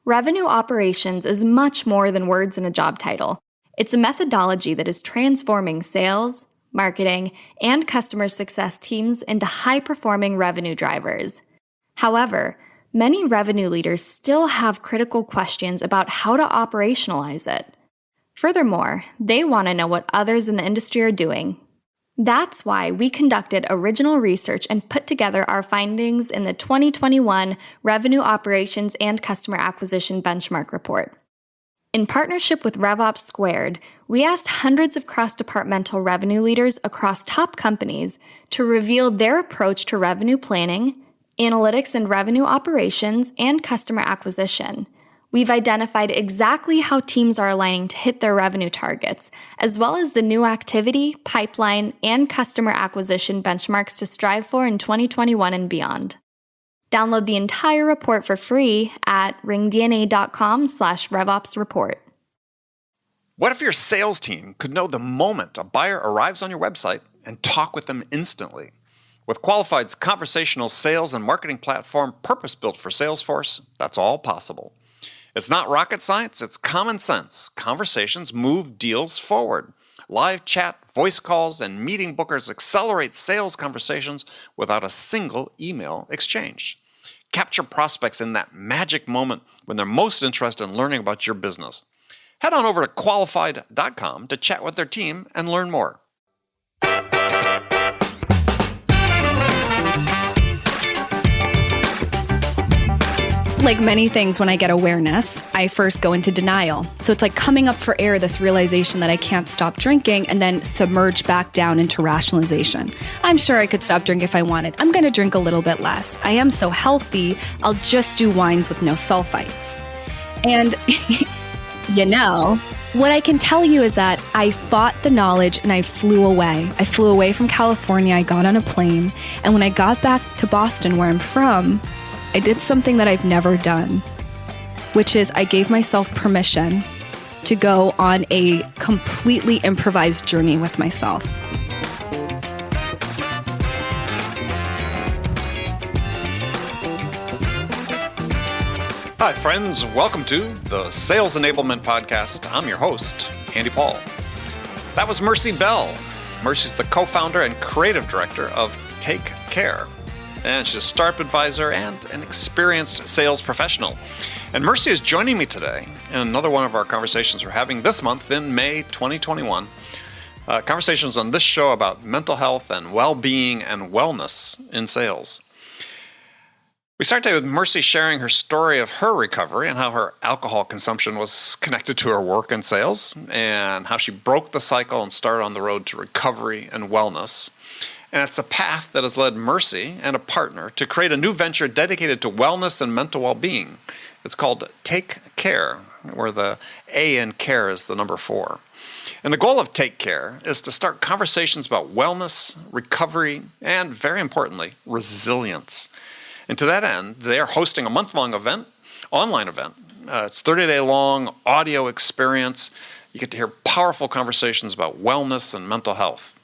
Revenue operations is much more than words in a job title. It's a methodology that is transforming sales, marketing, and customer success teams into high-performing revenue drivers. However, many revenue leaders still have critical questions about how to operationalize it. Furthermore, they want to know what others in the industry are doing. That's why we conducted original research and put together our findings in the 2021 Revenue Operations and Customer Acquisition Benchmark Report. In partnership with RevOps Squared, we asked hundreds of cross-departmental revenue leaders across top companies to reveal their approach to revenue planning, analytics and revenue operations, and customer acquisition. We've identified exactly how teams are aligning to hit their revenue targets, as well as the new activity, pipeline, and customer acquisition benchmarks to strive for in 2021 and beyond. Download the entire report for free at ringdna.com/RevOpsReport. What if your sales team could know the moment a buyer arrives on your website and talk with them instantly? With Qualified's conversational sales and marketing platform purpose-built for Salesforce, that's all possible. It's not rocket science, it's common sense. Conversations move deals forward. Live chat, voice calls, and meeting bookers accelerate sales conversations without a single email exchange. Capture prospects in that magic moment when they're most interested in learning about your business. Head on over to qualified.com to chat with their team and learn more. Like many things, when I get awareness, I first go into denial. So it's like coming up for air, this realization that I can't stop drinking, and then submerge back down into rationalization. I'm sure I could stop drinking if I wanted. I'm going to drink a little bit less. I am so healthy, I'll just do wines with no sulfites. And, what I can tell you is that I fought the knowledge and I flew away. I flew away from California, I got on a plane, and when I got back to Boston, where I'm from, I did something that I've never done, which is I gave myself permission to go on a completely improvised journey with myself. Hi, friends. Welcome to the Sales Enablement Podcast. I'm your host, Andy Paul. That was Mercy Bell. Mercy's the co-founder and creative director of Take Care. And she's a startup advisor and an experienced sales professional. And Mercy is joining me today in another one of our conversations we're having this month in May 2021. Conversations on this show about mental health and well-being and wellness in sales. We start today with Mercy sharing her story of her recovery and how her alcohol consumption was connected to her work in sales, and how she broke the cycle and started on the road to recovery and wellness. And it's a path that has led Mercy and a partner to create a new venture dedicated to wellness and mental well-being. It's called Take Care, where the A in care is the number 4. And the goal of Take Care is to start conversations about wellness, recovery, and very importantly, resilience. And to that end, they are hosting a month-long event, online event. It's 30-day long audio experience. You get to hear powerful conversations about wellness and mental health.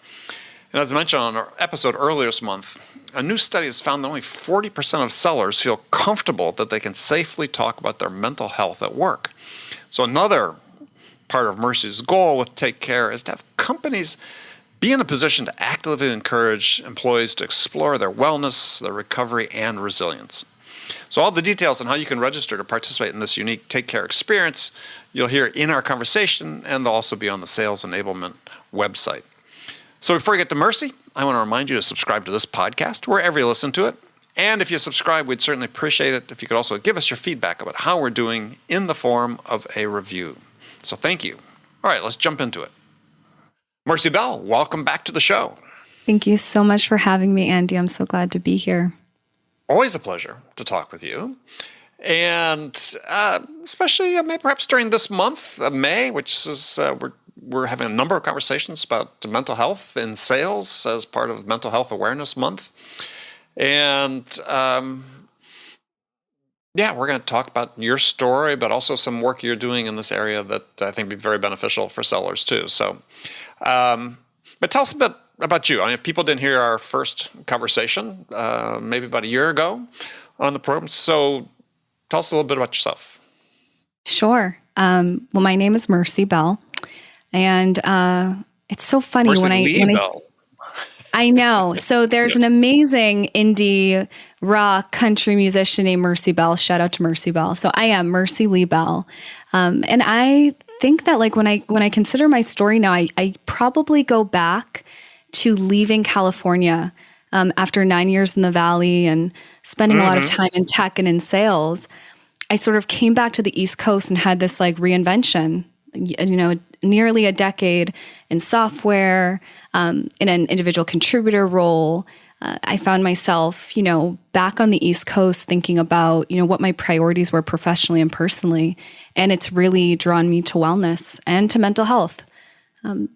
And as I mentioned on our episode earlier this month, a new study has found that only 40% of sellers feel comfortable that they can safely talk about their mental health at work. So another part of Mercy's goal with Take Care is to have companies be in a position to actively encourage employees to explore their wellness, their recovery, and resilience. So all the details on how you can register to participate in this unique Take Care experience, you'll hear in our conversation, and they'll also be on the Sales Enablement website. So before we get to Mercy, I want to remind you to subscribe to this podcast wherever you listen to it. And if you subscribe, we'd certainly appreciate it if you could also give us your feedback about how we're doing in the form of a review. So thank you. All right, let's jump into it. Mercy Bell, welcome back to the show. Thank you so much for having me, Andy. I'm so glad to be here. Always a pleasure to talk with you. And especially maybe perhaps during this month of May, which is we're having a number of conversations about mental health in sales as part of Mental Health Awareness Month. And we're going to talk about your story, but also some work you're doing in this area that I think would be very beneficial for sellers too. So, but tell us a bit about you. I mean, people didn't hear our first conversation maybe about a year ago on the program. So tell us a little bit about yourself. Sure. Well, my name is Mercy Bell, and it's so funny Mercy when Lee Bell. I know. So there's an amazing indie rock country musician named Mercy Bell. Shout out to Mercy Bell. So I am Mercy Lee Bell. And I think that like when I consider my story now, I probably go back to leaving California after 9 years in the Valley and spending a lot of time in tech and in sales. I sort of came back to the East Coast and had this like reinvention, nearly a decade in software, in an individual contributor role. I found myself, back on the East Coast thinking about, what my priorities were professionally and personally. And it's really drawn me to wellness and to mental health,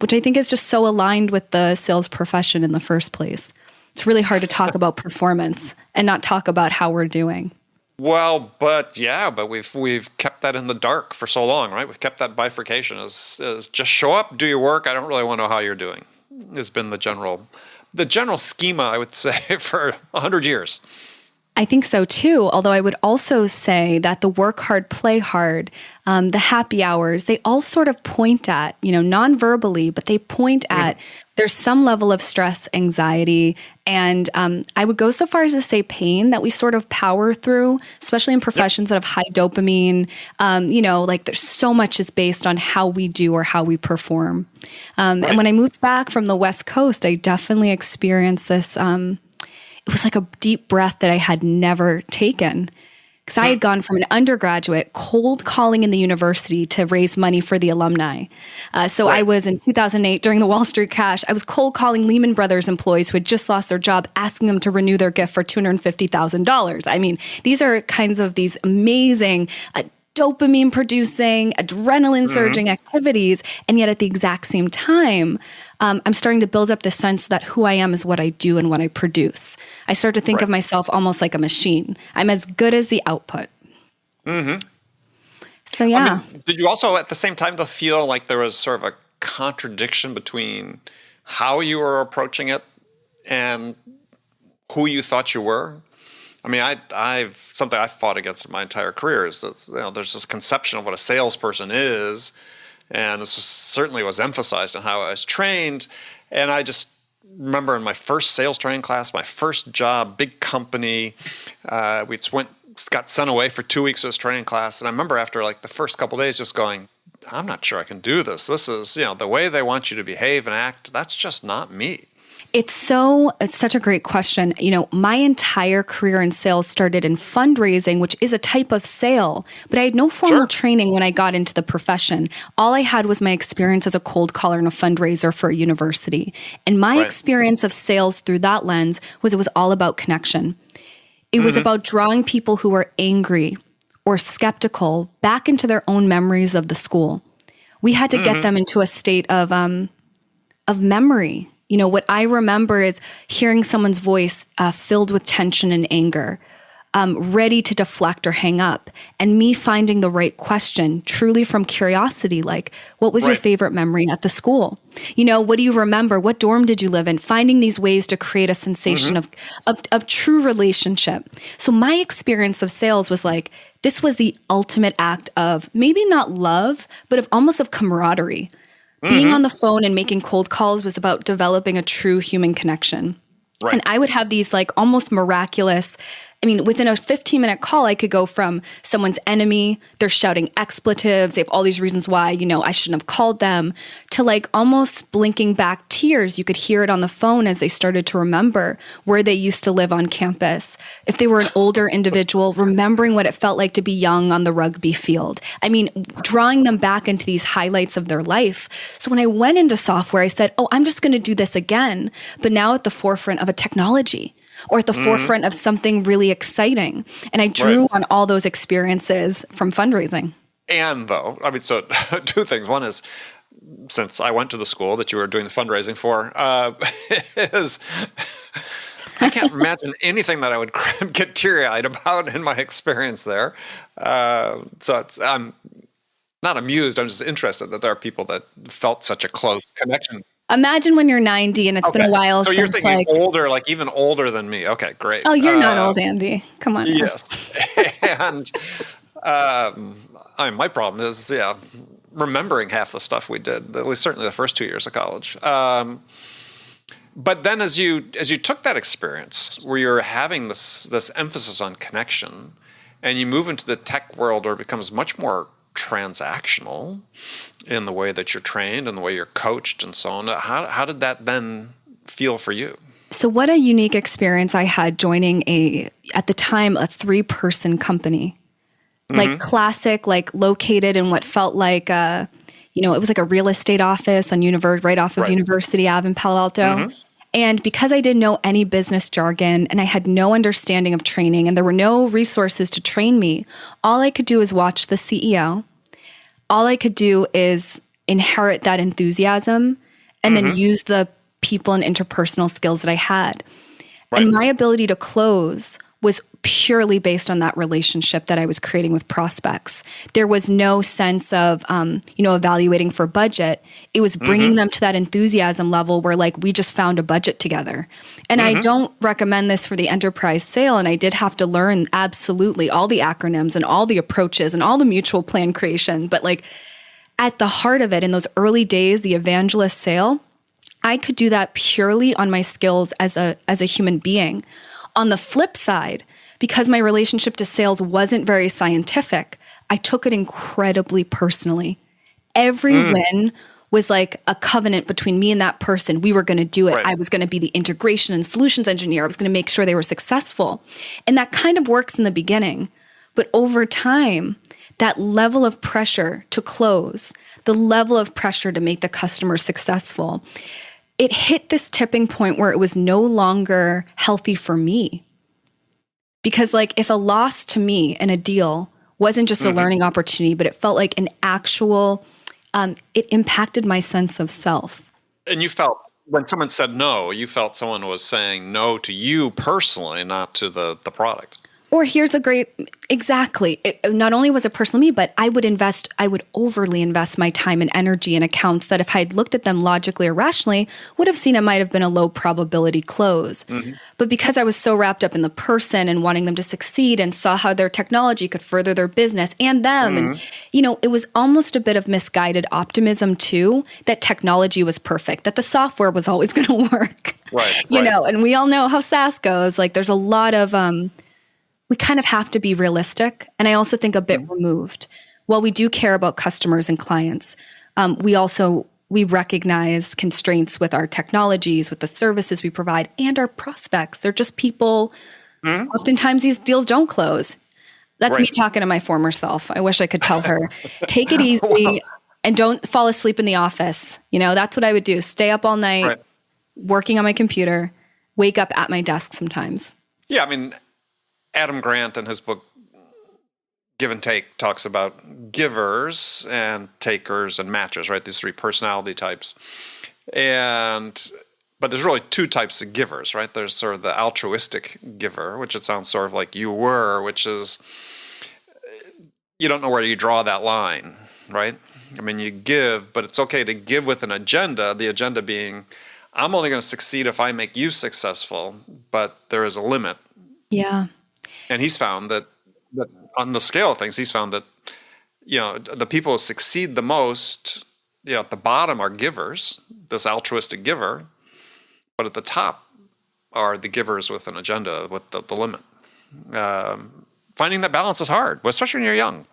which I think is just so aligned with the sales profession in the first place. It's really hard to talk about performance and not talk about how we're doing. Well, but we've kept that in the dark for so long, right? We've kept that bifurcation as just show up, do your work. I don't really want to know how you're doing. Has been the general schema, I would say, for 100 years. I think so too. Although I would also say that the work hard, play hard, the happy hours, they all sort of point at, non-verbally, but they point at there's some level of stress, anxiety, and I would go so far as to say pain that we sort of power through, especially in professions that have high dopamine. Like there's so much is based on how we do or how we perform. And when I moved back from the West Coast, I definitely experienced this. It was like a deep breath that I had never taken. Because I had gone from an undergraduate cold calling in the university to raise money for the alumni. I was in 2008 during the Wall Street crash. I was cold calling Lehman Brothers employees who had just lost their job, asking them to renew their gift for $250,000. I mean, these are kinds of these amazing dopamine producing, adrenaline surging activities. And yet at the exact same time, I'm starting to build up the sense that who I am is what I do and what I produce. I start to think of myself almost like a machine. I'm as good as the output. So, yeah. I mean, did you also at the same time feel like there was sort of a contradiction between how you were approaching it and who you thought you were? I mean, I've something I fought against my entire career is that there's this conception of what a salesperson is, and this certainly was emphasized in how I was trained. And I just remember in my first sales training class, my first job, big company, we got sent away for 2 weeks of this training class, and I remember after like the first couple of days just going, I'm not sure I can do this. This is the way they want you to behave and act. That's just not me. It's such a great question. My entire career in sales started in fundraising, which is a type of sale, but I had no formal training when I got into the profession. All I had was my experience as a cold caller and a fundraiser for a university. And my experience of sales through that lens was it was all about connection. It was about drawing people who were angry or skeptical back into their own memories of the school. We had to get them into a state of memory. What I remember is hearing someone's voice filled with tension and anger, ready to deflect or hang up, and me finding the right question truly from curiosity, like, what was your favorite memory at the school? What do you remember? What dorm did you live in? Finding these ways to create a sensation of true relationship. So my experience of sales was like, this was the ultimate act of maybe not love, but of almost of camaraderie. Being on the phone and making cold calls was about developing a true human connection. And I would have these like almost miraculous, within a 15-minute call, I could go from someone's enemy, they're shouting expletives, they have all these reasons why, I shouldn't have called them, to like almost blinking back tears. You could hear it on the phone as they started to remember where they used to live on campus. If they were an older individual, remembering what it felt like to be young on the rugby field. Drawing them back into these highlights of their life. So when I went into software, I said, I'm just going to do this again, but now at the forefront of a technology. Or at the forefront of something really exciting. And I drew on all those experiences from fundraising. And so 2 things. One is, since I went to the school that you were doing the fundraising for, is I can't imagine anything that I would get teary-eyed about in my experience there. I'm not amused. I'm just interested that there are people that felt such a close connection. Imagine when you're 90 and it's been a while so since you're thinking older, like even older than me. Okay, great. Oh, you're not old, Andy. Come on. Yes. And My problem is, remembering half the stuff we did, at least certainly the first 2 years of college. But then as you took that experience where you're having this emphasis on connection and you move into the tech world where it becomes much more transactional in the way that you're trained and the way you're coached and so on, how did that then feel for you? So what a unique experience I had joining at the time, a 3-person company. Like classic, like located in what felt like it was like a real estate office on right off of University Ave in Palo Alto. And because I didn't know any business jargon and I had no understanding of training and there were no resources to train me, all I could do is watch the CEO. All I could do is inherit that enthusiasm and then use the people and interpersonal skills that I had. Right. And my ability to close was purely based on that relationship that I was creating with prospects. There was no sense of, evaluating for budget. It was bringing them to that enthusiasm level where like we just found a budget together. And I don't recommend this for the enterprise sale. And I did have to learn absolutely all the acronyms and all the approaches and all the mutual plan creation. But like at the heart of it, in those early days, the evangelist sale, I could do that purely on my skills as a human being. On the flip side, because my relationship to sales wasn't very scientific, I took it incredibly personally. Every win was like a covenant between me and that person. We were going to do it. Right. I was going to be the integration and solutions engineer. I was going to make sure they were successful. And that kind of works in the beginning. But over time, that level of pressure to close, the level of pressure to make the customer successful, it hit this tipping point where it was no longer healthy for me. Because like if a loss to me in a deal wasn't just a learning opportunity, but it felt like an actual, it impacted my sense of self. And you felt, when someone said no, you felt someone was saying no to you personally, not to the product. Or here's a great, exactly. It not only was it personal to me, but I would overly invest my time and energy in accounts that if I had looked at them logically or rationally, would have seen it might have been a low probability close. But because I was so wrapped up in the person and wanting them to succeed and saw how their technology could further their business and them, and it was almost a bit of misguided optimism too, that technology was perfect, that the software was always going to work. You know, and we all know how SaaS goes. Like there's a lot of, we kind of have to be realistic. And I also think a bit removed. While we do care about customers and clients, we recognize constraints with our technologies, with the services we provide, and our prospects. They're just people. Oftentimes these deals don't close. That's me talking to my former self. I wish I could tell her, take it easy and don't fall asleep in the office. That's what I would do. Stay up all night, working on my computer, wake up at my desk sometimes. Yeah, I mean, Adam Grant in his book Give and Take talks about givers and takers and matchers, right? These 3 personality types. But there's really 2 types of givers, right? There's sort of the altruistic giver, which it sounds sort of like you were, which is you don't know where you draw that line, right? I mean, you give, but it's okay to give with an agenda, the agenda being, I'm only going to succeed if I make you successful, but there is a limit. Yeah. And he's found that on the scale of things, he's found that, the people who succeed the most, at the bottom are givers, this altruistic giver, but at the top are the givers with an agenda, with the limit. Finding that balance is hard, especially when you're young.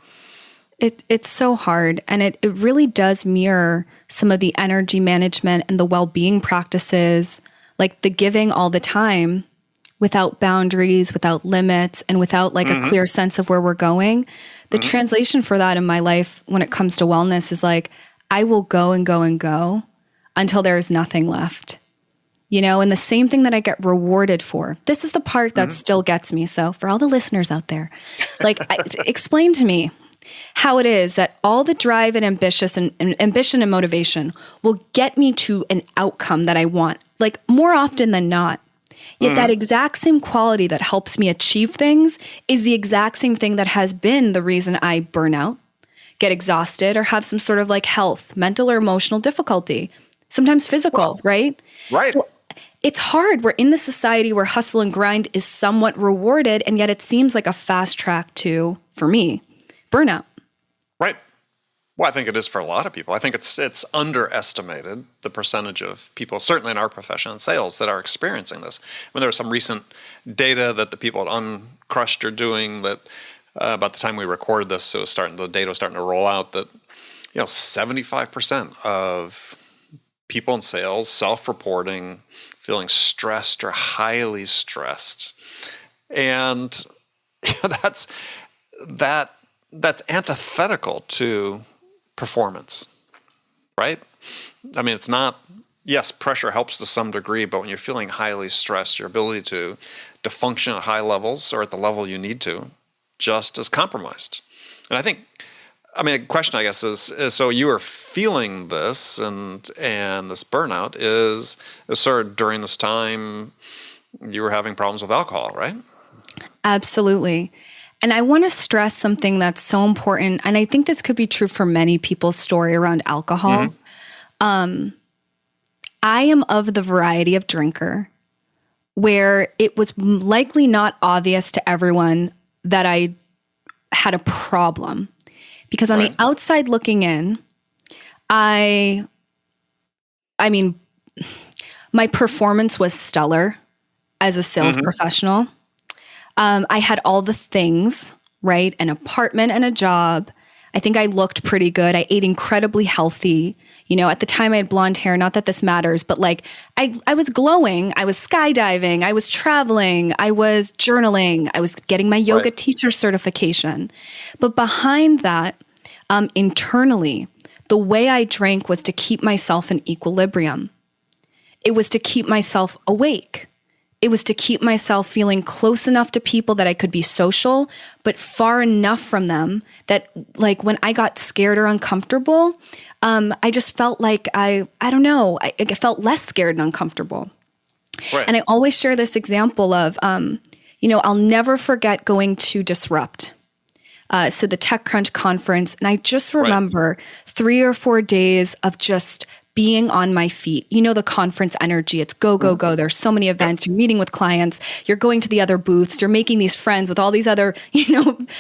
It's so hard. And it really does mirror some of the energy management and the well-being practices, like the giving all the time, without boundaries, without limits, and without like a clear sense of where we're going. The translation for that in my life when it comes to wellness is like, I will go and go and go until there is nothing left. And the same thing that I get rewarded for. This is the part that still gets me. So for all the listeners out there, like explain to me how it is that all the drive and ambition and motivation will get me to an outcome that I want, like more often than not. Yet that exact same quality that helps me achieve things is the exact same thing that has been the reason I burn out, get exhausted, or have some sort of like health, mental or emotional difficulty, sometimes physical, right? Right. So it's hard. We're in the society where hustle and grind is somewhat rewarded, and yet it seems like a fast track to, for me, burnout. Right. Well, I think it is for a lot of people. I think it's underestimated, the percentage of people, certainly in our profession in sales, that are experiencing this. When there was some recent data that the people at Uncrushed are doing that about the time we recorded this, the data was starting to roll out that 75% of people in sales self-reporting feeling stressed or highly stressed, and that's antithetical to performance, right? I mean, it's not, yes, pressure helps to some degree, but when you're feeling highly stressed, your ability to function at high levels or at the level you need to just is compromised. And a question, I guess, is so you are feeling this and this burnout is sort of during this time you were having problems with alcohol, right? Absolutely. And I want to stress something that's so important, and I think this could be true for many people's story around alcohol. I am of the variety of drinker where it was likely not obvious to everyone that I had a problem. Because on the outside looking in, I mean, my performance was stellar as a sales professional. I had all the things, right? An apartment and a job. I think I looked pretty good. I ate incredibly healthy. At the time I had blonde hair, not that this matters, but like I was glowing. I was skydiving. I was traveling. I was journaling. I was getting my yoga teacher certification. But behind that, internally, the way I drank was to keep myself in equilibrium. It was to keep myself awake. It was to keep myself feeling close enough to people that I could be social, but far enough from them that, like, when I got scared or uncomfortable, I just felt like I felt less scared and uncomfortable. Right. And I always share this example of, I'll never forget going to Disrupt. So the TechCrunch conference, and I just remember 3 or 4 days of just being on my feet. The conference energy, it's go, go, go. There's so many events. You're meeting with clients. You're going to the other booths. You're making these friends with all these other,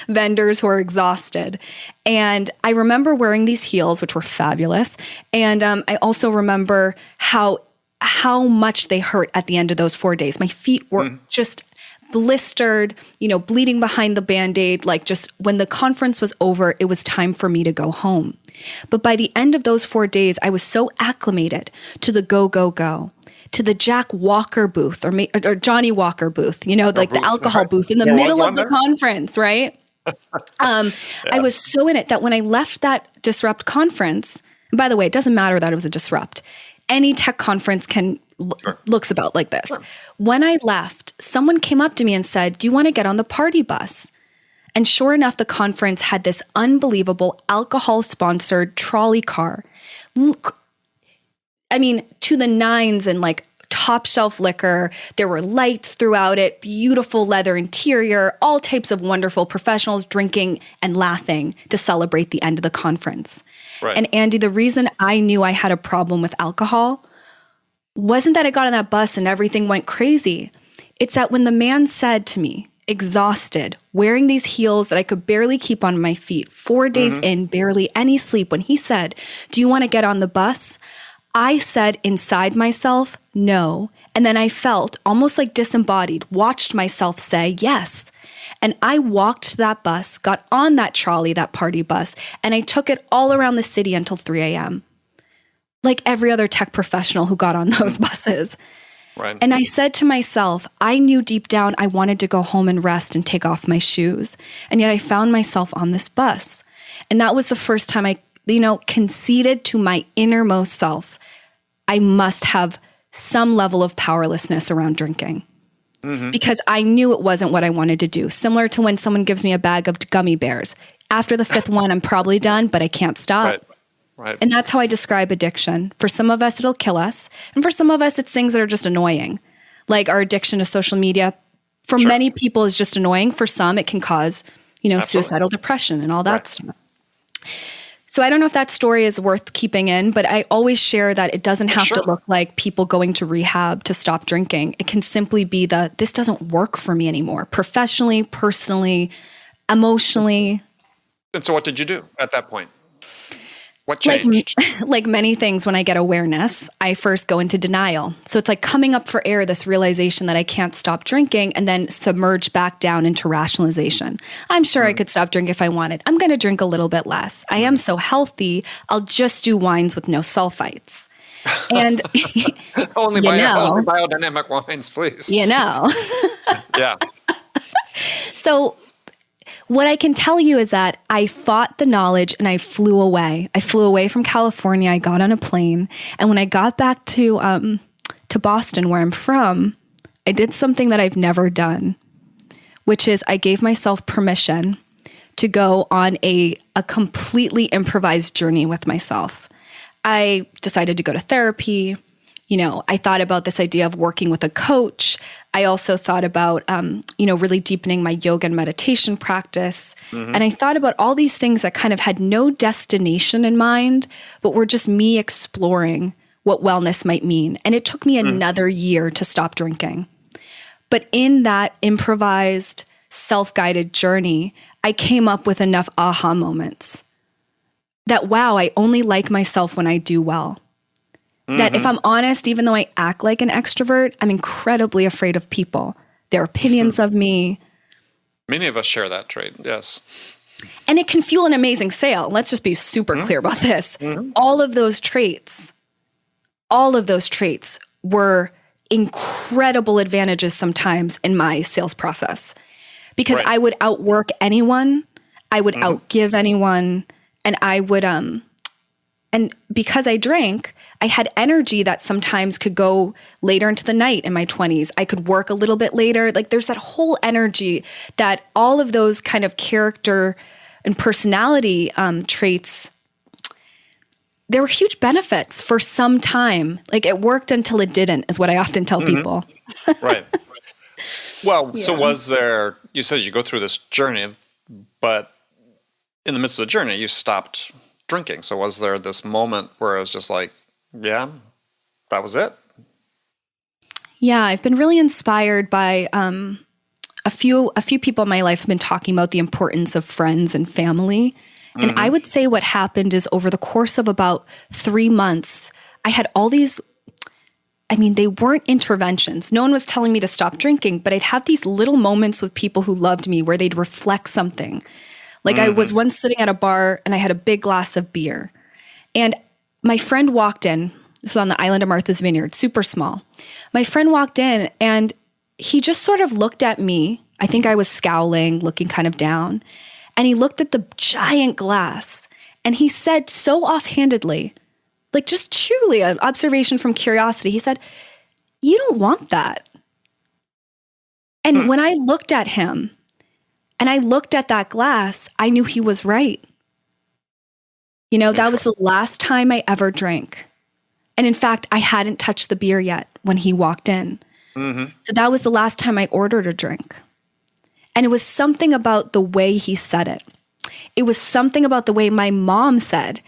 vendors who are exhausted. And I remember wearing these heels, which were fabulous. And I also remember how much they hurt at the end of those 4 days. My feet were just blistered, bleeding behind the Band-Aid. Like, just when the conference was over, it was time for me to go home. But by the end of those 4 days, I was so acclimated to the go, go, go, to the Jack Walker booth or Johnny Walker booth, the alcohol booth in the middle of the conference, right? I was so in it that when I left that Disrupt conference, and by the way, it doesn't matter that it was a Disrupt. Any tech conference looks about like this. Sure. When I left, someone came up to me and said, "Do you want to get on the party bus?" And sure enough, the conference had this unbelievable alcohol-sponsored trolley car. To the nines, and like top shelf liquor. There were lights throughout it, beautiful leather interior, all types of wonderful professionals drinking and laughing to celebrate the end of the conference. Right. And Andy, the reason I knew I had a problem with alcohol wasn't that I got on that bus and everything went crazy. It's that when the man said to me, exhausted, wearing these heels that I could barely keep on my feet, 4 days in, barely any sleep, when he said, "Do you want to get on the bus?" I said inside myself, no. And then I felt almost like disembodied, watched myself say yes. And I walked that bus, got on that trolley, that party bus, and I took it all around the city until 3 a.m. Like every other tech professional who got on those buses. Right. And I said to myself, I knew deep down I wanted to go home and rest and take off my shoes. And yet I found myself on this bus. And that was the first time I, conceded to my innermost self, I must have some level of powerlessness around drinking. Because I knew it wasn't what I wanted to do. Similar to when someone gives me a bag of gummy bears. After the fifth one, I'm probably done, but I can't stop. Right. And that's how I describe addiction. For some of us, it'll kill us. And for some of us, it's things that are just annoying. Like our addiction to social media, for many people, is just annoying. For some, it can cause, suicidal depression and all that stuff. So I don't know if that story is worth keeping in, but I always share that it doesn't have to look like people going to rehab to stop drinking. It can simply be this doesn't work for me anymore, professionally, personally, emotionally. And so what did you do at that point? What Like, changed? like many things, when I get awareness, I first go into denial. So it's like coming up for air, this realization that I can't stop drinking, and then submerge back down into rationalization. I'm sure I could stop drinking if I wanted. I'm going to drink a little bit less. I am so healthy. I'll just do wines with no sulfites. And only you know. only biodynamic wines, please. Yeah. So what I can tell you is that I fought the knowledge and I flew away. I flew away from California. I got on a plane. And when I got back to Boston, where I'm from, I did something that I've never done, which is I gave myself permission to go on a completely improvised journey with myself. I decided to go to therapy. I thought about this idea of working with a coach. I also thought about, really deepening my yoga and meditation practice. And I thought about all these things that kind of had no destination in mind, but were just me exploring what wellness might mean. And it took me another year to stop drinking. But in that improvised, self-guided journey, I came up with enough aha moments that, wow, I only like myself when I do well. That if I'm honest, even though I act like an extrovert, I'm incredibly afraid of people, their opinions of me. Many of us share that trait, yes. And it can fuel an amazing sale. Let's just be super clear about this. All of those traits were incredible advantages sometimes in my sales process. Because I would outwork anyone, I would outgive anyone, and I would and because I drank, I had energy that sometimes could go later into the night in my 20s. I could work a little bit later. Like there's that whole energy that all of those kind of character and personality traits, there were huge benefits for some time. Like it worked until it didn't, is what I often tell people. Right. Well, so was there, you said you go through this journey, but in the midst of the journey, you stopped drinking. So was there this moment where it was just like, yeah, that was it? Yeah, I've been really inspired by a few people in my life have been talking about the importance of friends and family. And I would say what happened is over the course of about 3 months, I had all these, they weren't interventions. No one was telling me to stop drinking, but I'd have these little moments with people who loved me where they'd reflect something. Like I was once sitting at a bar and I had a big glass of beer. And my friend walked in. This was on the island of Martha's Vineyard, super small. My friend walked in and he just sort of looked at me. I think I was scowling, looking kind of down. And he looked at the giant glass and he said so offhandedly, like just truly an observation from curiosity, he said, "You don't want that." And when I looked at him and I looked at that glass, I knew he was right. That was the last time I ever drank. And in fact, I hadn't touched the beer yet when he walked in. So that was the last time I ordered a drink. And it was something about the way he said it. It was something about the way my mom said,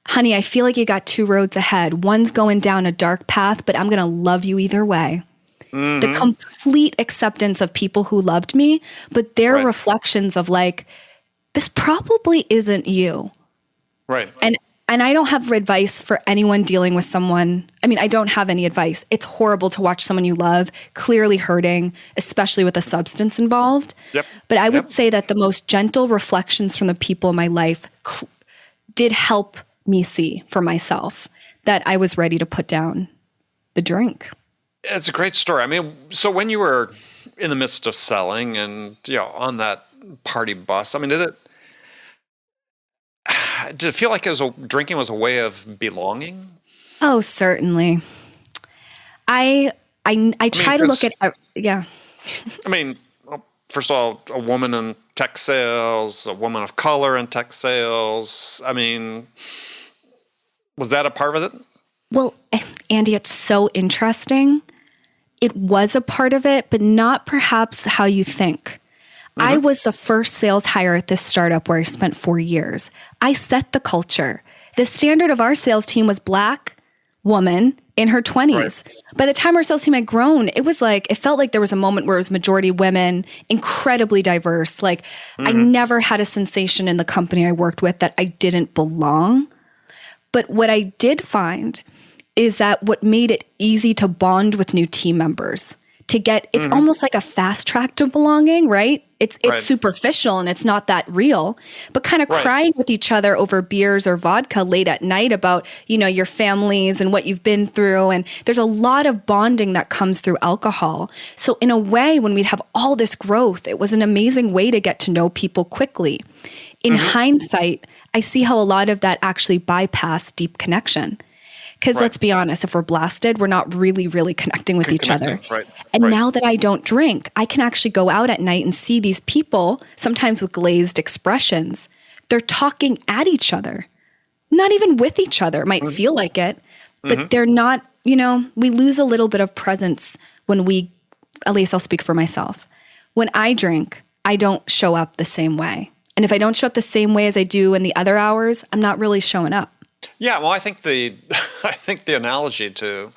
"Honey, I feel like you got two roads ahead. One's going down a dark path, but I'm going to love you either way." The complete acceptance of people who loved me, but their reflections of like, this probably isn't you. Right. And I don't have advice for anyone dealing with someone. I don't have any advice. It's horrible to watch someone you love clearly hurting, especially with a substance involved. But I would say that the most gentle reflections from the people in my life did help me see for myself that I was ready to put down the drink. It's a great story. So when you were in the midst of selling and, on that party bus, did it feel like drinking was a way of belonging? Oh, certainly. I try to look at, yeah. First of all, a woman in tech sales, a woman of color in tech sales. Was that a part of it? Well, Andy, it's so interesting. It was a part of it, but not perhaps how you think. I was the first sales hire at this startup where I spent 4 years. I set the culture. The standard of our sales team was Black, woman, in her 20s. Right. By the time our sales team had grown, it felt like there was a moment where it was majority women, incredibly diverse. Like I never had a sensation in the company I worked with that I didn't belong. But what I did find is that what made it easy to bond with new team members, to get, it's almost like a fast track to belonging, right? It's superficial and it's not that real, but kind of crying with each other over beers or vodka late at night about, your families and what you've been through. And there's a lot of bonding that comes through alcohol. So in a way, when we'd have all this growth, it was an amazing way to get to know people quickly. In hindsight, I see how a lot of that actually bypassed deep connection. Because let's be honest, if we're blasted, we're not really, really connecting with each other. And now that I don't drink, I can actually go out at night and see these people, sometimes with glazed expressions. They're talking at each other, not even with each other. It might feel like it, but they're not, we lose a little bit of presence when at least I'll speak for myself. When I drink, I don't show up the same way. And if I don't show up the same way as I do in the other hours, I'm not really showing up. Yeah, well, I think the analogy to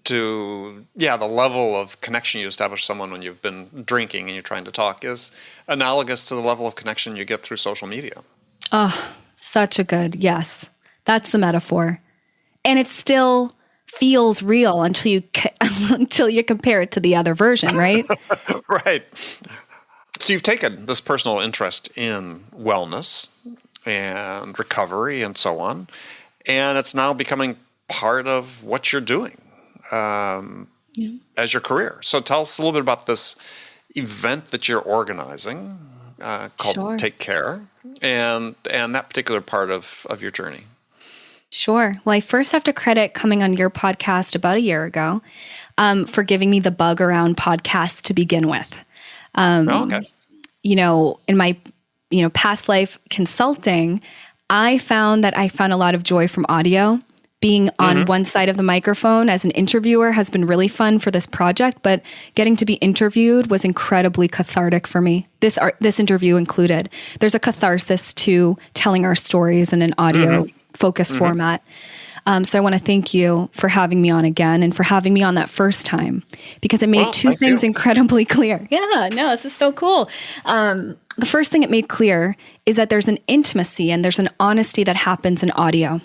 the level of connection you establish with someone when you've been drinking and you're trying to talk is analogous to the level of connection you get through social media. Oh, such a good, yes. That's the metaphor. And it still feels real until you compare it to the other version, right? Right. So you've taken this personal interest in wellness and recovery and so on, and it's now becoming part of what you're doing as your career. So tell us a little bit about this event that you're organizing called Take Care and that particular part of your journey. Sure. Well, I first have to credit coming on your podcast about a year ago for giving me the bug around podcasts to begin with. Okay. In my past life consulting, I found a lot of joy from audio. Being on one side of the microphone as an interviewer has been really fun for this project, but getting to be interviewed was incredibly cathartic for me. This interview included. There's a catharsis to telling our stories in an audio focused format. So I want to thank you for having me on again and for having me on that first time, because it made two things incredibly clear. Yeah, no, this is so cool. The first thing it made clear is that there's an intimacy and there's an honesty that happens in audio.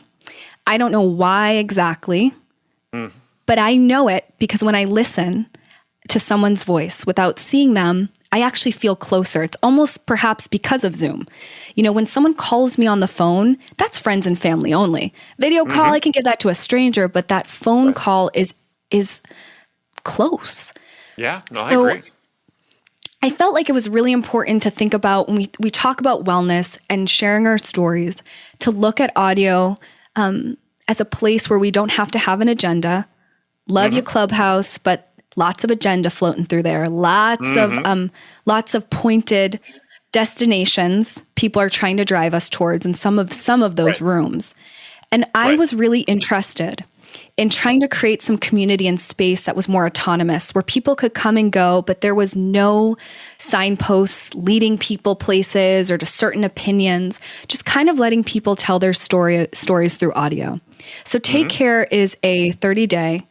I don't know why exactly, but I know it because when I listen to someone's voice without seeing them, I actually feel closer. It's almost perhaps because of Zoom. When someone calls me on the phone, that's friends and family only. Video call, I can give that to a stranger, but that phone call is close. Yeah, no, I agree. I felt like it was really important to think about when we talk about wellness and sharing our stories, to look at audio as a place where we don't have to have an agenda. Love you, Clubhouse, but lots of agenda floating through there. Lots of pointed destinations people are trying to drive us towards in some of those rooms. And I was really interested in trying to create some community and space that was more autonomous, where people could come and go, but there was no signposts leading people places or to certain opinions, just kind of letting people tell their stories through audio. So Take Care is a 30-day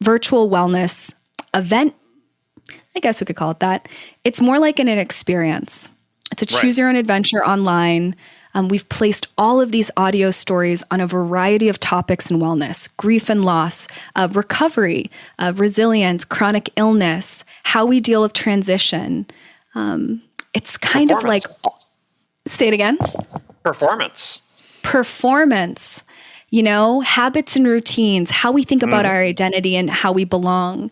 virtual wellness event. I guess we could call it that. It's more like an experience. It's a choose your own adventure online. We've placed all of these audio stories on a variety of topics in wellness: grief and loss, recovery, resilience, chronic illness, how we deal with transition. It's kind of like, say it again. Performance. Habits and routines, how we think about our identity and how we belong.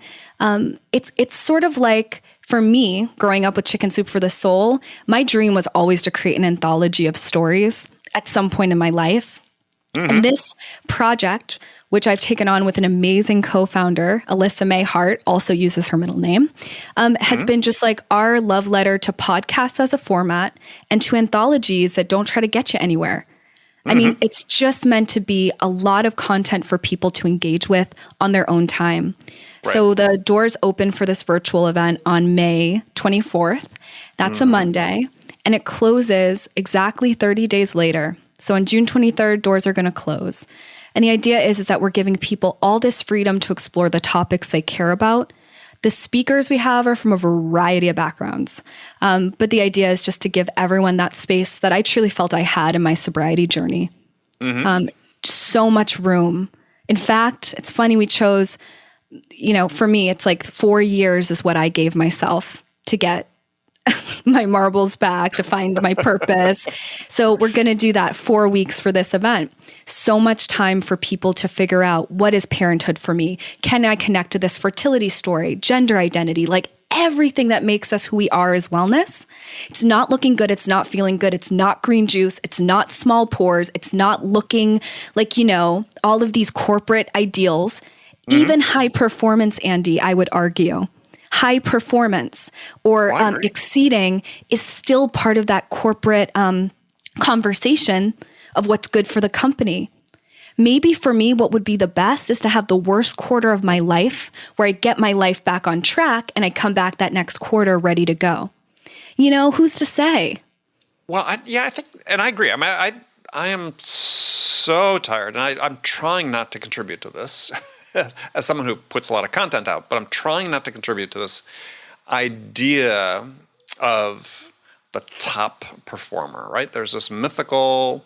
It's sort of like, for me, growing up with Chicken Soup for the Soul, my dream was always to create an anthology of stories at some point in my life. And this project, which I've taken on with an amazing co-founder, Alyssa May Hart, also uses her middle name, has been just like our love letter to podcasts as a format and to anthologies that don't try to get you anywhere. I mean, it's just meant to be a lot of content for people to engage with on their own time. Right. So the doors open for this virtual event on May 24th. That's a Monday. And it closes exactly 30 days later So on June 23rd, doors are going to close. And the idea is that we're giving people all this freedom to explore the topics they care about. The speakers we have are from a variety of backgrounds. But the idea is just to give everyone that space that I truly felt I had in my sobriety journey. So much room. In fact, it's funny, we chose, for me, it's like 4 years is what I gave myself to get my marbles back, to find my purpose. So we're going to do that 4 weeks for this event. So much time for people to figure out, what is parenthood for me? Can I connect to this fertility story, gender identity, like everything that makes us who we are is wellness. It's not looking good. It's not feeling good. It's not green juice. It's not small pores. It's not looking like, all of these corporate ideals, even high performance, Andy, I would argue. High performance or exceeding is still part of that corporate conversation of what's good for the company. Maybe for me, what would be the best is to have the worst quarter of my life where I get my life back on track and I come back that next quarter ready to go. Who's to say? Well, I think, and I agree. I mean, I am so tired, and I'm trying not to contribute to this. As someone who puts a lot of content out, but I'm trying not to contribute to this idea of the top performer, right? There's this mythical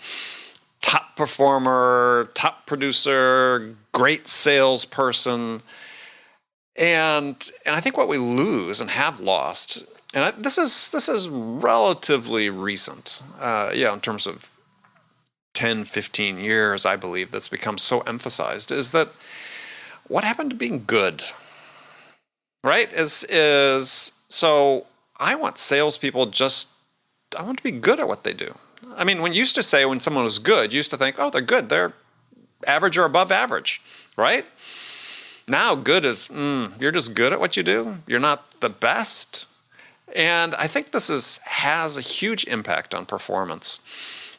top performer, top producer, great salesperson. And I think what we lose and have lost, and this is relatively recent, in terms of 10, 15 years, I believe, that's become so emphasized, is that what happened to being good, right? Is so I want salespeople I want to be good at what they do. I mean, when someone was good, you used to think, oh, they're good. They're average or above average, right? Now good is, you're just good at what you do. You're not the best. And I think this has a huge impact on performance,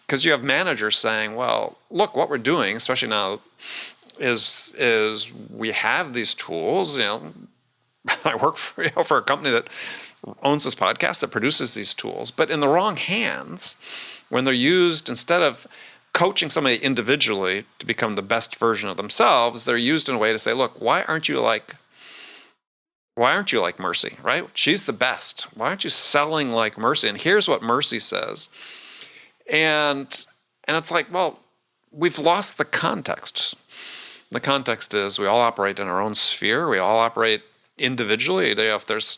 because you have managers saying, well, look, what we're doing, especially now, is we have these tools. I work for a company that owns this podcast that produces these tools, but in the wrong hands, when they're used, instead of coaching somebody individually to become the best version of themselves, they're used in a way to say, look, why aren't you like Mercy, right? She's the best. Why aren't you selling like Mercy? And here's what Mercy says. And it's like, well, we've lost the context. The context is we all operate in our own sphere. We all operate individually. If there's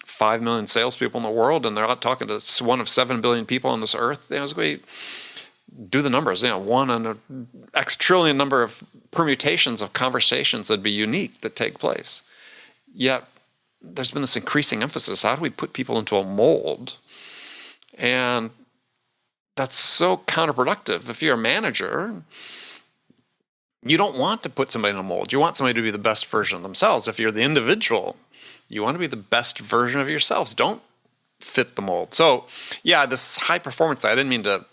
5 million salespeople in the world and they're out talking to one of 7 billion people on this earth, as we do the numbers, one on an X trillion number of permutations of conversations that'd be unique that take place. Yet there's been this increasing emphasis. How do we put people into a mold? And that's so counterproductive. If you're a manager, you don't want to put somebody in a mold. You want somebody to be the best version of themselves. If you're the individual, you want to be the best version of yourselves. Don't fit the mold. So, this high performance, I didn't mean to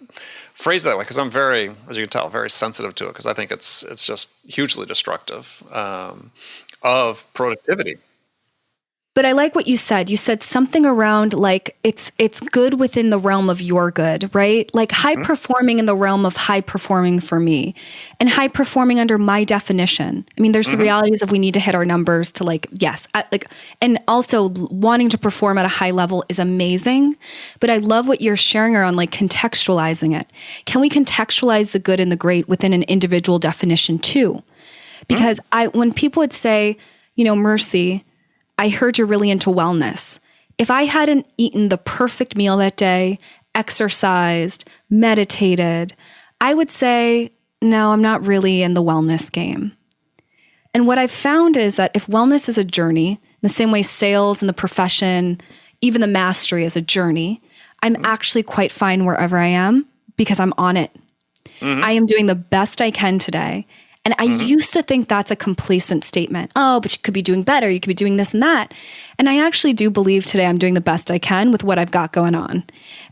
phrase it that way, because I'm very, as you can tell, very sensitive to it, because I think it's just hugely destructive of productivity. But I like what you said. You said something around like it's good within the realm of your good, right? Like high performing in the realm of high performing for me, and high performing under my definition. I mean, there's the realities of we need to hit our numbers to and also wanting to perform at a high level is amazing. But I love what you're sharing around like contextualizing it. Can we contextualize the good and the great within an individual definition too? Because when people would say, Mercy, I heard you're really into wellness. If I hadn't eaten the perfect meal that day, exercised, meditated, I would say, no, I'm not really in the wellness game. And what I've found is that if wellness is a journey, in the same way sales and the profession, even the mastery is a journey, I'm actually quite fine wherever I am because I'm on it. I am doing the best I can today. And I used to think that's a complacent statement. Oh, but you could be doing better. You could be doing this and that. And I actually do believe today I'm doing the best I can with what I've got going on.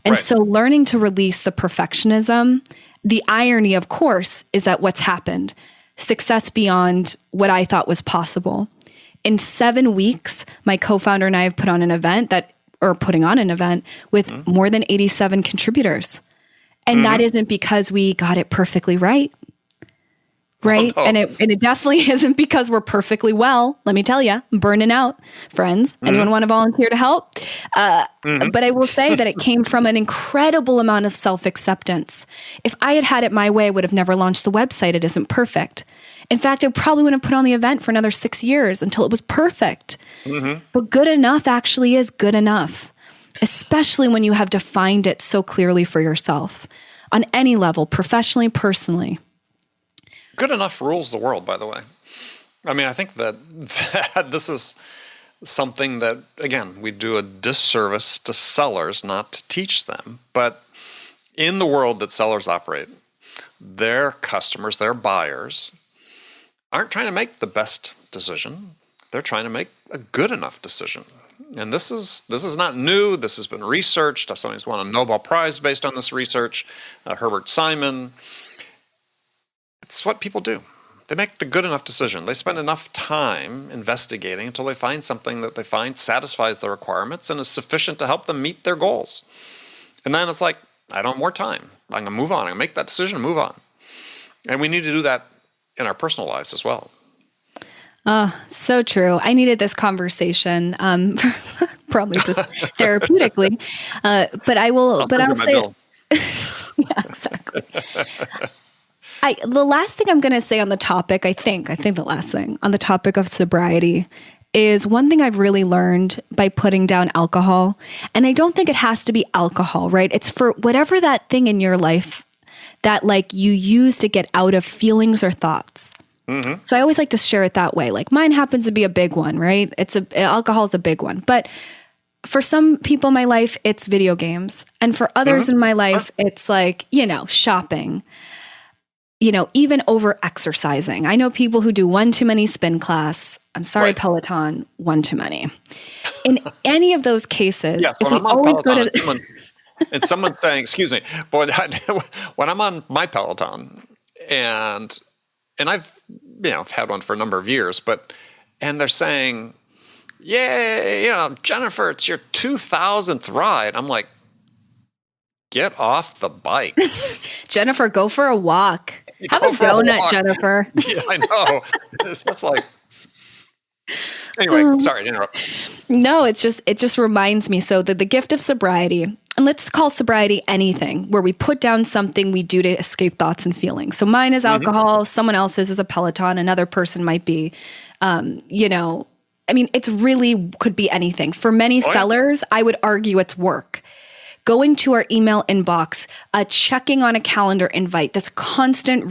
And so learning to release the perfectionism, the irony, of course, is that what's happened, success beyond what I thought was possible. In 7 weeks, my co-founder and I have putting on an event with more than 87 contributors. And that isn't because we got it perfectly right. Right. Oh, no. And it definitely isn't because we're perfectly well. Let me tell you, I'm burning out, friends. Anyone want to volunteer to help? But I will say that it came from an incredible amount of self-acceptance. If I had had it my way, I would have never launched the website. It isn't perfect. In fact, I probably wouldn't have put on the event for another 6 years until it was perfect. But good enough actually is good enough, especially when you have defined it so clearly for yourself on any level, professionally, personally. Good enough rules the world, by the way. I mean, I think that this is something that, again, we do a disservice to sellers not to teach them. But in the world that sellers operate, their customers, their buyers, aren't trying to make the best decision. They're trying to make a good enough decision. And this is not new. This has been researched. Somebody's won a Nobel Prize based on this research. Herbert Simon. It's what people do. They make the good enough decision. They spend enough time investigating until they find something that they find satisfies their requirements and is sufficient to help them meet their goals. And then it's like, I don't have more time. I'm going to move on. I'm going to make that decision and move on. And we need to do that in our personal lives as well. Oh, so true. I needed this conversation, probably just therapeutically. But I'll say, yeah, exactly. The last thing I'm going to say on the topic, I think the last thing on the topic of sobriety is one thing I've really learned by putting down alcohol. And I don't think it has to be alcohol, right? It's for whatever that thing in your life that like you use to get out of feelings or thoughts. So I always like to share it that way. Like mine happens to be a big one, right? Alcohol is a big one. But for some people in my life, it's video games. And for others in my life, it's like, shopping. Even over exercising. I know people who do one too many spin class. I'm sorry, right. Peloton, one too many. In any of those cases, yes, if we always go to and someone's saying, excuse me, but when I'm on my Peloton and I've had one for a number of years, and they're saying, yeah, Jennifer, it's your 2000th ride. I'm like, get off the bike. Jennifer, go for a walk. Have a donut, Jennifer. Yeah, I know. It's just like, anyway, sorry to interrupt. No, it just reminds me. So the gift of sobriety, and let's call sobriety anything where we put down something we do to escape thoughts and feelings. So mine is alcohol. Someone else's is a Peloton. Another person might be, it's really could be anything. For many sellers, I would argue it's work. Going to our email inbox, checking on a calendar invite, this constant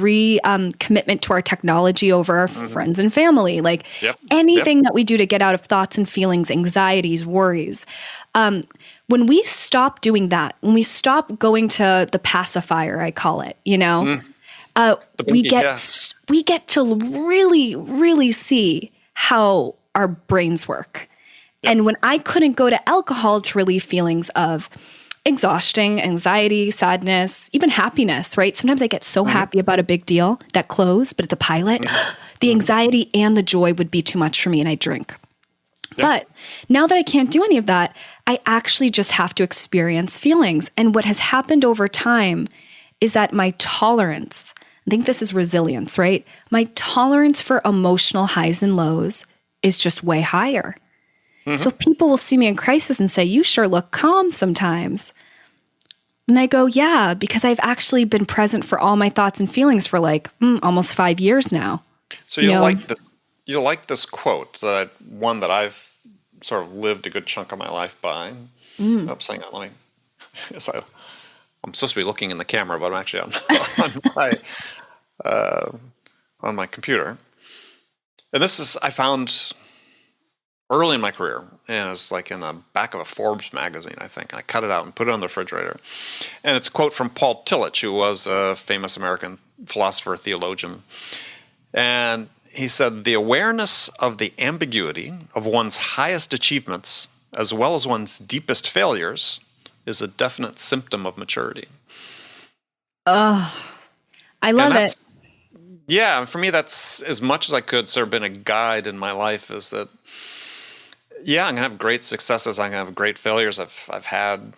commitment to our technology over our friends and family, like anything that we do to get out of thoughts and feelings, anxieties, worries. When we stop doing that, when we stop going to the pacifier, I call it, we get to really, really see how our brains work. Yep. And when I couldn't go to alcohol to relieve feelings of exhaustion, anxiety, sadness, even happiness, right? Sometimes I get so happy about a big deal that closed, but it's a pilot. The anxiety and the joy would be too much for me and I drink. Yep. But now that I can't do any of that, I actually just have to experience feelings. And what has happened over time is that my tolerance, I think this is resilience, right? My tolerance for emotional highs and lows is just way higher. So people will see me in crisis and say, you sure look calm sometimes. And I go, yeah, because I've actually been present for all my thoughts and feelings for like almost 5 years now. So you like this quote, one that I've sort of lived a good chunk of my life by. Oops, hang on, I'm supposed to be looking in the camera, but I'm actually on my computer. And this is, I found early in my career, and it's like in the back of a Forbes magazine, I think. And I cut it out and put it on the refrigerator. And it's a quote from Paul Tillich, who was a famous American philosopher, theologian. And he said, the awareness of the ambiguity of one's highest achievements, as well as one's deepest failures, is a definite symptom of maturity. Oh, I love it. Yeah, for me, that's as much as I could sort of been a guide in my life, is that, yeah, I'm going to have great successes. I'm going to have great failures. I've had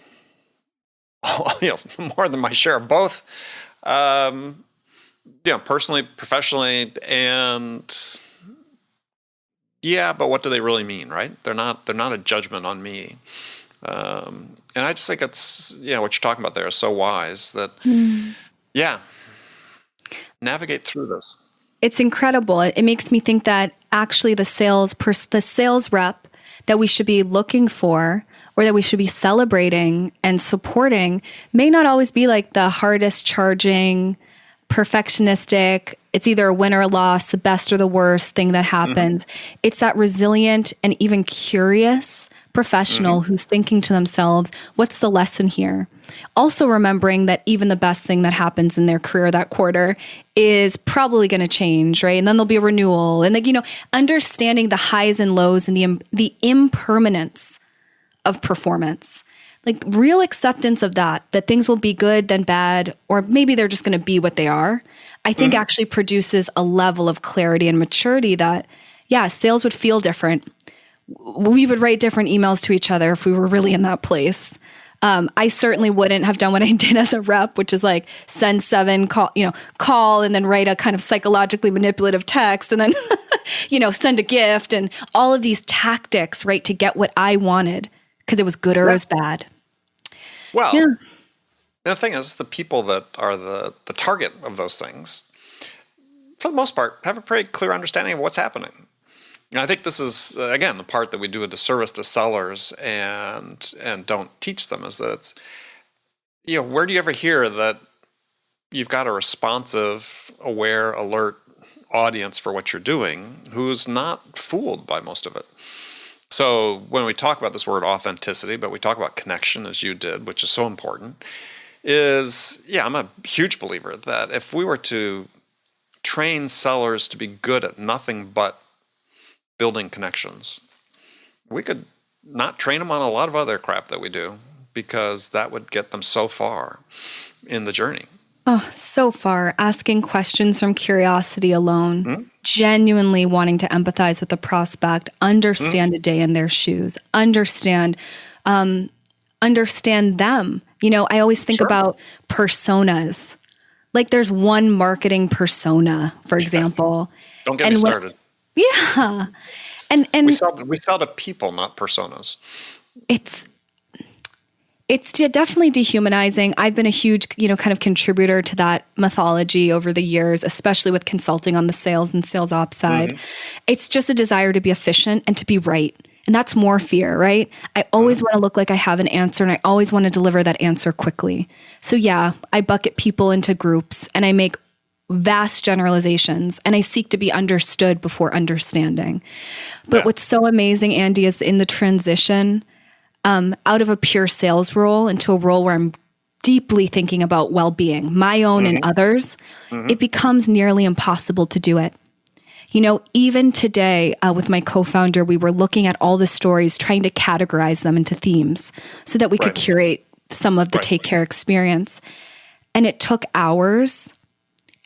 more than my share of both. Personally, professionally, and yeah, but what do they really mean, right? They're not a judgment on me. And I just think it's, what you're talking about there is so wise that, navigate through this. It's incredible. It makes me think that actually the sales rep that we should be looking for or that we should be celebrating and supporting may not always be like the hardest charging, perfectionistic, it's either a win or a loss, the best or the worst thing that happens. Mm-hmm. It's that resilient and even curious professional who's thinking to themselves, what's the lesson here? Also remembering that even the best thing that happens in their career that quarter is probably going to change, right? And then there'll be a renewal. And understanding the highs and lows and the impermanence of performance. Like real acceptance of that things will be good, then bad, or maybe they're just going to be what they are, I think actually produces a level of clarity and maturity that, sales would feel different. We would write different emails to each other if we were really in that place. I certainly wouldn't have done what I did as a rep, which is like send 7, call and then write a kind of psychologically manipulative text and then, send a gift and all of these tactics, right, to get what I wanted because it was good or it was bad. Well, the thing is, the people that are the target of those things, for the most part, have a pretty clear understanding of what's happening. And I think this is, again, the part that we do a disservice to sellers and don't teach them is that it's, where do you ever hear that you've got a responsive, aware, alert audience for what you're doing who's not fooled by most of it? So when we talk about this word authenticity, but we talk about connection as you did, which is so important, I'm a huge believer that if we were to train sellers to be good at nothing but building connections, we could not train them on a lot of other crap that we do because that would get them so far in the journey. Oh, so far. Asking questions from curiosity alone, genuinely wanting to empathize with the prospect, understand a day in their shoes, understand them. I always think about personas. Like there's one marketing persona, for example. Don't get me started. Yeah. And we sell to people, not personas. It's definitely dehumanizing. I've been a huge, kind of contributor to that mythology over the years, especially with consulting on the sales and sales ops side. It's just a desire to be efficient and to be right. And that's more fear, right? I always want to look like I have an answer and I always want to deliver that answer quickly. So I bucket people into groups and I make vast generalizations and I seek to be understood before understanding. But what's so amazing, Andy, is in the transition out of a pure sales role into a role where I'm deeply thinking about well-being, my own and others, it becomes nearly impossible to do it. Even today with my co-founder, we were looking at all the stories, trying to categorize them into themes so that we could curate some of the Take Care experience. And it took hours.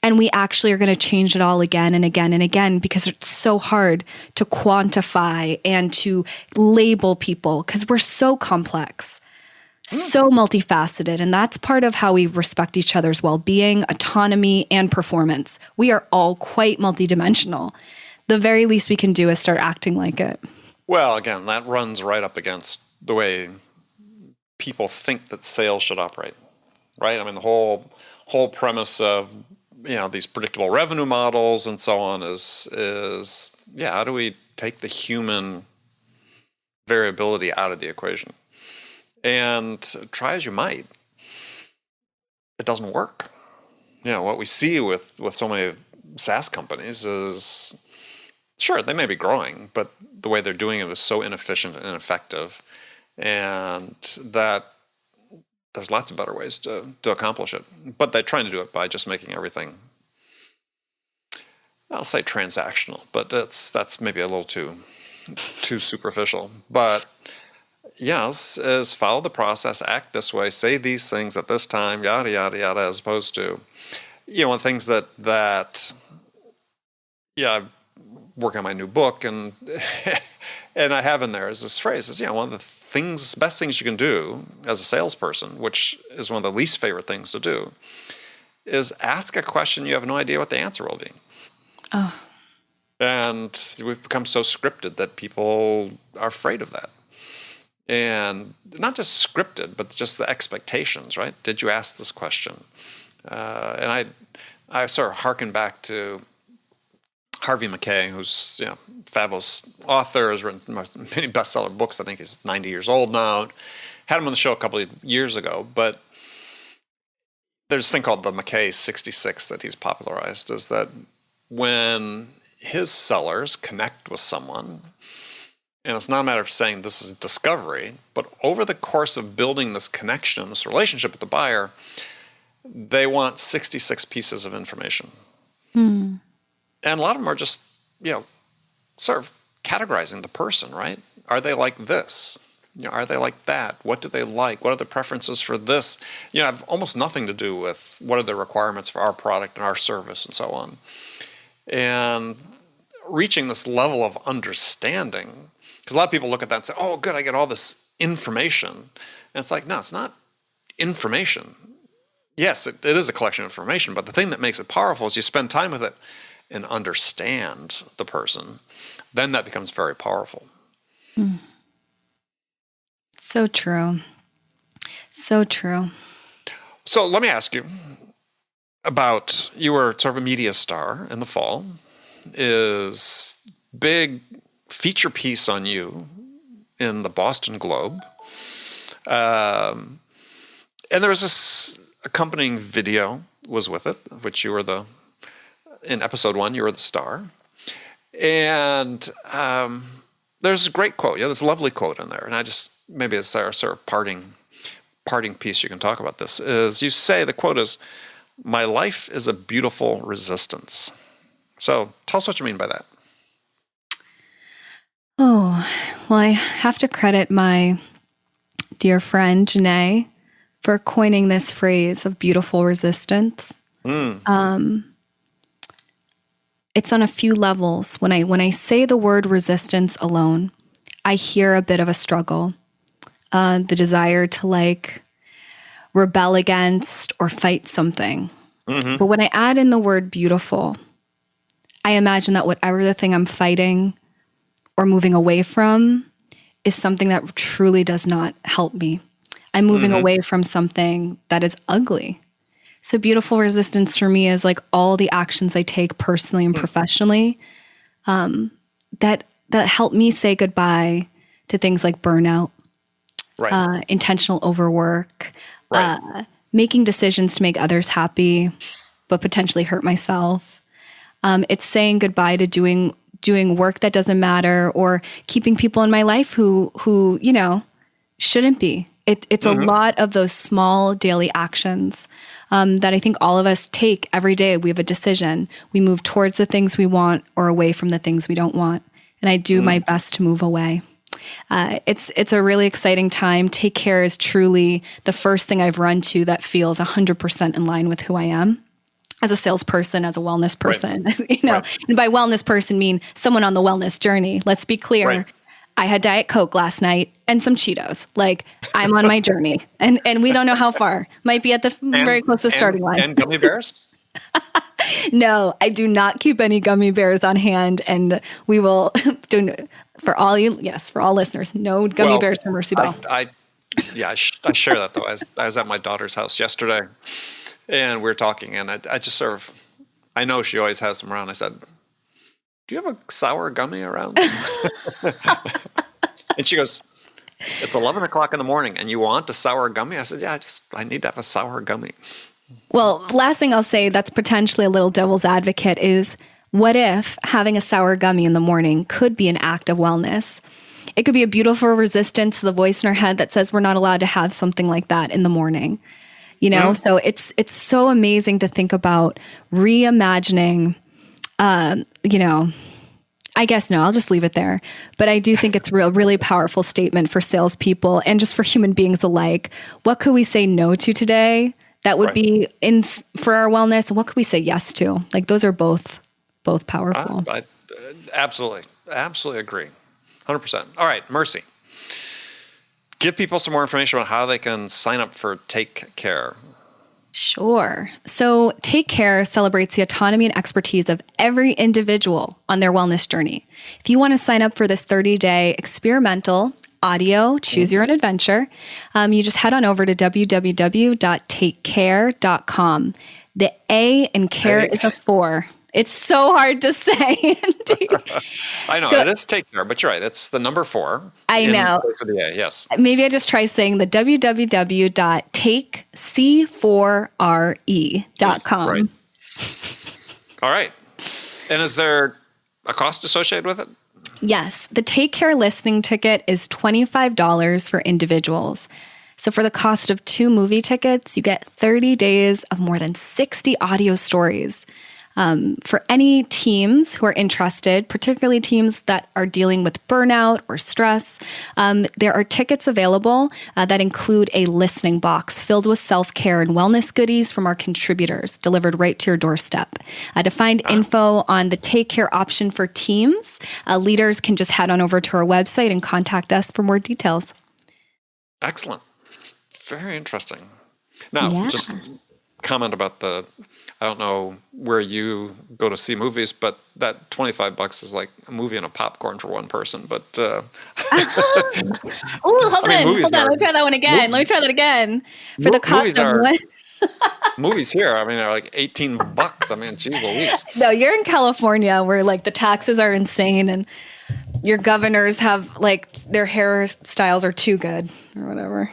And we actually are going to change it all again and again and again because it's so hard to quantify and to label people because we're so complex, so multifaceted. And that's part of how we respect each other's well-being, autonomy, and performance. We are all quite multidimensional. The very least we can do is start acting like it. Well, again, that runs right up against the way people think that sales should operate, right? I mean, the whole premise of these predictable revenue models and so on is how do we take the human variability out of the equation? And try as you might, it doesn't work. What we see with so many SaaS companies is, sure, they may be growing, but the way they're doing it is so inefficient and ineffective, and that there's lots of better ways to accomplish it. But they're trying to do it by just making everything, I'll say transactional, but that's maybe a little too superficial. But is follow the process, act this way, say these things at this time, yada, yada, yada, as opposed to, things that I'm working on my new book and And I have in there is this phrase is, one of the best things you can do as a salesperson, which is one of the least favorite things to do, is ask a question you have no idea what the answer will be. Oh. And we've become so scripted that people are afraid of that. And not just scripted, but just the expectations, right? Did you ask this question? And I sort of hearken back to Harvey Mackay, who's fabulous author, has written many bestseller books. I think he's 90 years old now. Had him on the show a couple of years ago, but there's this thing called the Mackay 66 that he's popularized, is that when his sellers connect with someone, and it's not a matter of saying this is discovery, but over the course of building this connection, this relationship with the buyer, they want 66 pieces of information. And a lot of them are just, sort of categorizing the person, right? Are they like this? Are they like that? What do they like? What are the preferences for this? Have almost nothing to do with what are the requirements for our product and our service and so on. And reaching this level of understanding, because a lot of people look at that and say, oh, good, I get all this information. And it's like, no, it's not information. Yes, it is a collection of information, but the thing that makes it powerful is you spend time with it and understand the person. Then that becomes very powerful. So true. So true. So let me ask you about, you were sort of a media star in the fall, is big feature piece on you in the Boston Globe. And there was this accompanying video was with it, of which you were in episode 1, you were the star. And there's a great quote, this lovely quote in there. And maybe it's our sort of parting piece you can talk about this, is you say, the quote is, "My life is a beautiful resistance." So tell us what you mean by that. Oh, well, I have to credit my dear friend, Janae, for coining this phrase of beautiful resistance. It's on a few levels. When I say the word resistance alone, I hear a bit of a struggle, the desire to rebel against or fight something. But when I add in the word beautiful, I imagine that whatever the thing I'm fighting or moving away from is something that truly does not help me. I'm moving away from something that is ugly. So beautiful resistance for me is all the actions I take personally and professionally that help me say goodbye to things like burnout, Right. Intentional overwork, Right. making decisions to make others happy, but potentially hurt myself. It's saying goodbye to doing work that doesn't matter, or keeping people in my life who shouldn't be. It's a lot of those small daily actions that I think all of us take every day. We have a decision. We move towards the things we want or away from the things we don't want. And I do my best to move away. It's a really exciting time. Take Care is truly the first thing I've run to that feels 100% in line with who I am as a salesperson, as a wellness person. Right. And by wellness person, mean someone on the wellness journey. Let's be clear. Right. I had Diet Coke last night and some Cheetos. I'm on my journey, and we don't know how far. Might be at the very close to the starting line. And gummy bears? No, I do not keep any gummy bears on hand, and we will do for all listeners. No gummy bears for Mercy Bell. I share that though. I was at my daughter's house yesterday, and we were talking, and I just I know she always has them around. I said, "Do you have a sour gummy around?" And she goes, "It's 11 o'clock in the morning, and you want a sour gummy?" I said, "Yeah, I need to have a sour gummy." Well, last thing I'll say that's potentially a little devil's advocate is, what if having a sour gummy in the morning could be an act of wellness? It could be a beautiful resistance to the voice in our head that says we're not allowed to have something like that in the morning. So it's so amazing to think about reimagining, I guess no, I'll just leave it there. But I do think it's a really powerful statement for salespeople and just for human beings alike. What could we say no to today that would be for our wellness? What could we say yes to? Those are both powerful. I absolutely agree. 100%. All right, Mercy. Give people some more information about how they can sign up for Take Care. Sure. So Take Care celebrates the autonomy and expertise of every individual on their wellness journey. If you want to sign up for this 30-day experimental audio, choose your own adventure, you just head on over to www.takecare.com. The A in care is a 4. It's so hard to say. I know, it is Take Care, but you're right. It's the number 4. I know. For the A, yes. Maybe I just try saying the www.takec4re.com. Right. All right. And is there a cost associated with it? Yes. The Take Care listening ticket is $25 for individuals. So for the cost of 2 movie tickets, you get 30 days of more than 60 audio stories. For any teams who are interested, particularly teams that are dealing with burnout or stress, there are tickets available that include a listening box filled with self-care and wellness goodies from our contributors delivered right to your doorstep. To find info on the Take Care option for teams, leaders can just head on over to our website and contact us for more details. Excellent. Very interesting. Now, just comment about I don't know where you go to see movies, but that $25 is like a movie and a popcorn for one person. But hold on. Let me try that one again. Let me try that again. For the cost of what? Movies here, I mean, are like $18. I mean, geez Louise. No, you're in California where like the taxes are insane and your governors have like their hairstyles are too good or whatever.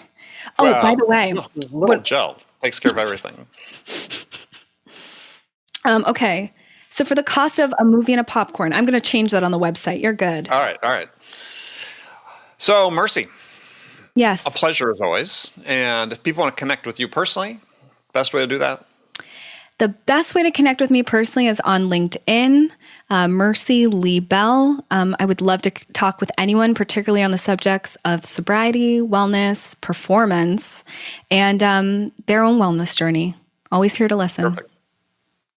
Oh, well, by the way, little gel takes care of everything. Okay. So for the cost of a movie and a popcorn, I'm going to change that on the website. You're good. All right. So, Mercy. Yes. A pleasure as always. And if people want to connect with you personally, best way to do that? The best way to connect with me personally is on LinkedIn, Mercy Lee Bell. I would love to talk with anyone, particularly on the subjects of sobriety, wellness, performance, and their own wellness journey. Always here to listen. Perfect.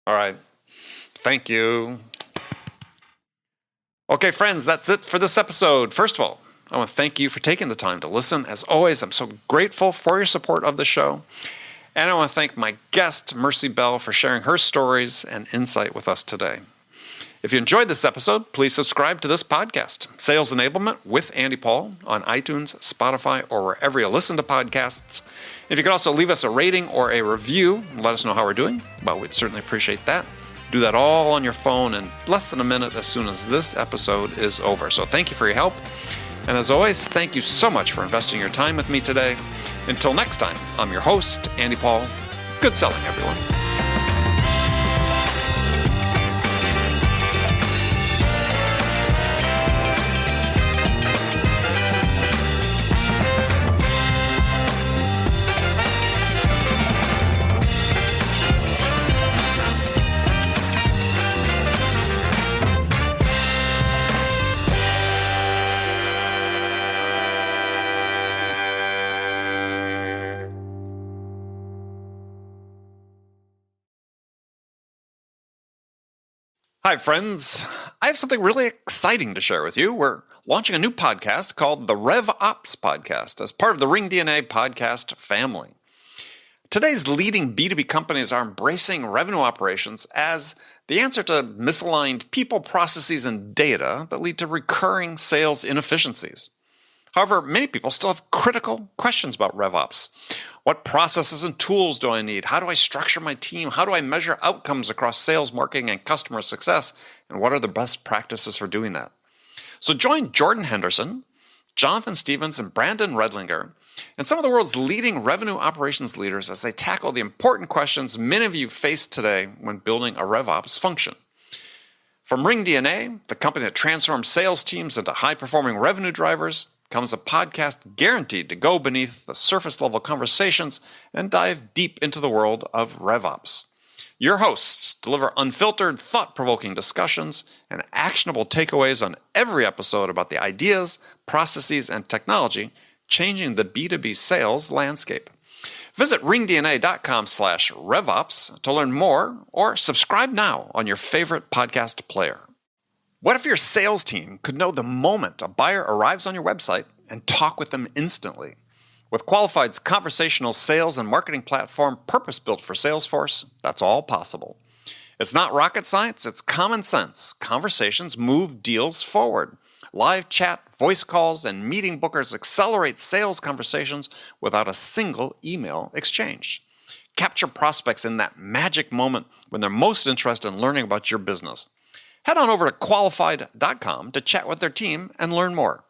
All right. Thank you. Okay, friends, that's it for this episode. First of all, I want to thank you for taking the time to listen. As always, I'm so grateful for your support of the show. And I want to thank my guest, Mercy Bell, for sharing her stories and insight with us today. If you enjoyed this episode, please subscribe to this podcast, Sales Enablement with Andy Paul, on iTunes, Spotify, or wherever you listen to podcasts. If you could also leave us a rating or a review, let us know how we're doing. Well, we'd certainly appreciate that. Do that all on your phone in less than a minute as soon as this episode is over. So thank you for your help. And as always, thank you so much for investing your time with me today. Until next time, I'm your host, Andy Paul. Good selling, everyone. Hi, friends. I have something really exciting to share with you. We're launching a new podcast called the RevOps Podcast as part of the ringDNA podcast family. Today's leading B2B companies are embracing revenue operations as the answer to misaligned people, processes, and data that lead to recurring sales inefficiencies. However, many people still have critical questions about RevOps. What processes and tools do I need? How do I structure my team? How do I measure outcomes across sales, marketing, and customer success? And what are the best practices for doing that? So join Jordan Henderson, Jonathan Stevens, and Brandon Redlinger, and some of the world's leading revenue operations leaders as they tackle the important questions many of you face today when building a RevOps function. From ringDNA, the company that transforms sales teams into high-performing revenue drivers, comes a podcast guaranteed to go beneath the surface-level conversations and dive deep into the world of RevOps. Your hosts deliver unfiltered, thought-provoking discussions and actionable takeaways on every episode about the ideas, processes, and technology changing the B2B sales landscape. Visit ringdna.com/RevOps to learn more or subscribe now on your favorite podcast player. What if your sales team could know the moment a buyer arrives on your website and talk with them instantly? With Qualified's conversational sales and marketing platform purpose-built for Salesforce, that's all possible. It's not rocket science, it's common sense. Conversations move deals forward. Live chat, voice calls, and meeting bookers accelerate sales conversations without a single email exchange. Capture prospects in that magic moment when they're most interested in learning about your business. Head on over to qualified.com to chat with their team and learn more.